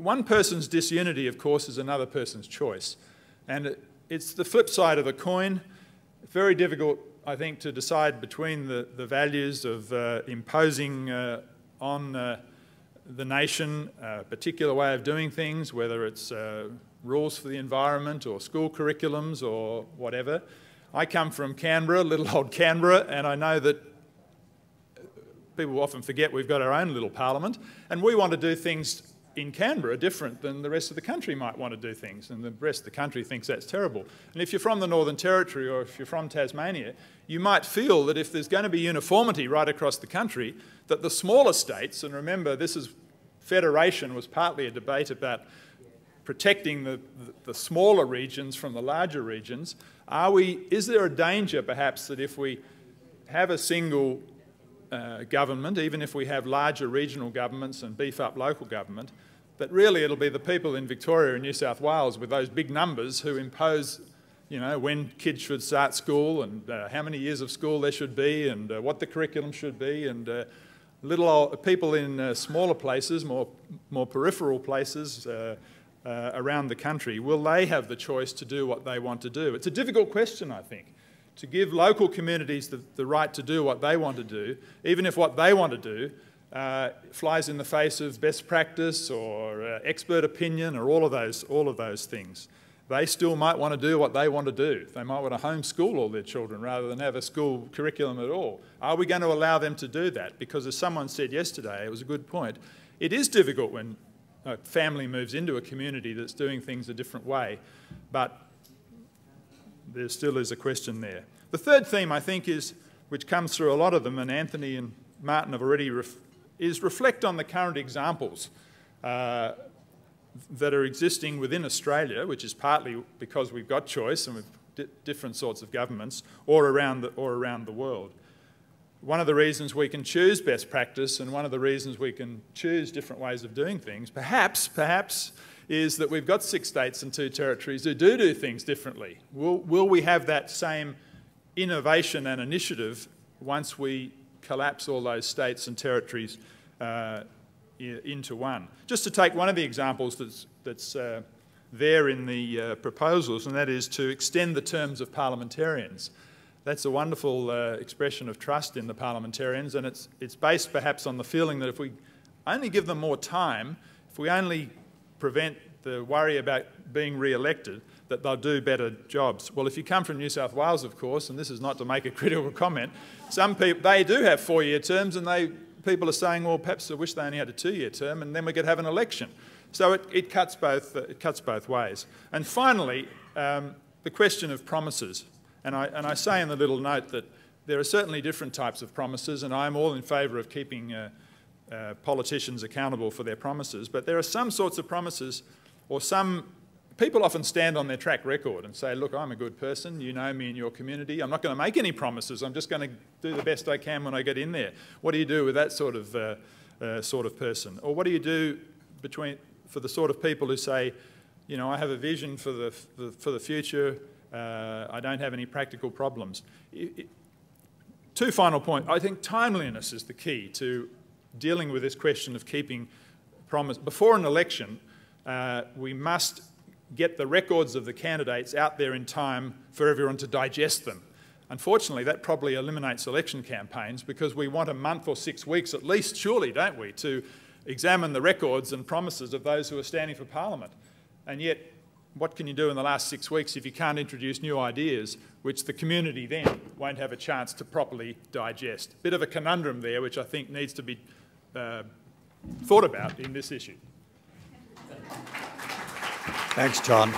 one person's disunity, of course, is another person's choice. And it's the flip side of a coin. Very difficult, I think, to decide between the values of imposing on the nation a particular way of doing things, whether it's rules for the environment or school curriculums or whatever. I come from Canberra, little old Canberra, and I know that people often forget we've got our own little parliament, and we want to do things in Canberra different than the rest of the country might want to do things, and the rest of the country thinks that's terrible. And if you're from the Northern Territory or if you're from Tasmania, you might feel that if there's going to be uniformity right across the country, that the smaller states, and remember federation was partly a debate about protecting the smaller regions from the larger regions, is there a danger perhaps that if we have a single government, even if we have larger regional governments and beef up local government, that really it'll be the people in Victoria and New South Wales with those big numbers who impose, you know, when kids should start school and how many years of school there should be and what the curriculum should be, and little old people in smaller places, more peripheral places around the country, will they have the choice to do what they want to do? It's a difficult question, I think. To give local communities the right to do what they want to do, even if what they want to do flies in the face of best practice or expert opinion or all of those things. They still might want to do what they want to do. They might want to homeschool all their children rather than have a school curriculum at all. Are we going to allow them to do that? Because as someone said yesterday, it was a good point, it is difficult when a family moves into a community that's doing things a different way, but there still is a question there. The third theme, I think, which comes through a lot of them, and Anthony and Martin have already, is reflect on the current examples that are existing within Australia, which is partly because we've got choice and we've different sorts of governments, or around the world. One of the reasons we can choose best practice and one of the reasons we can choose different ways of doing things, perhaps, is that we've got 6 states and 2 territories who do things differently. Will we have that same innovation and initiative once we collapse all those states and territories into one? Just to take one of the examples that's there in the proposals, and that is to extend the terms of parliamentarians. That's a wonderful expression of trust in the parliamentarians, and it's based perhaps on the feeling that if we only give them more time, if we only prevent the worry about being re-elected, that they'll do better jobs. Well, if you come from New South Wales, of course, and this is not to make a critical comment, some people, they do have 4-year terms, and people are saying, well, perhaps I wish they only had a 2-year term, and then we could have an election. So it cuts both ways. And finally, the question of promises. And I say in the little note that there are certainly different types of promises, and I'm all in favour of keeping politicians accountable for their promises, but there are some sorts of promises, or people often stand on their track record and say, look, I'm a good person, you know me in your community, I'm not going to make any promises, I'm just going to do the best I can when I get in there. What do you do with that sort of person? Or what do you do for the sort of people who say, you know, I have a vision for the future, I don't have any practical problems. 2 final points. I think timeliness is the key to dealing with this question of keeping promise. Before an election, we must get the records of the candidates out there in time for everyone to digest them. Unfortunately, that probably eliminates election campaigns because we want a month or 6 weeks at least, surely, don't we, to examine the records and promises of those who are standing for Parliament. And yet, what can you do in the last 6 weeks if you can't introduce new ideas, which the community then won't have a chance to properly digest? Bit of a conundrum there, which I think needs to be thought about in this issue. Thanks, John.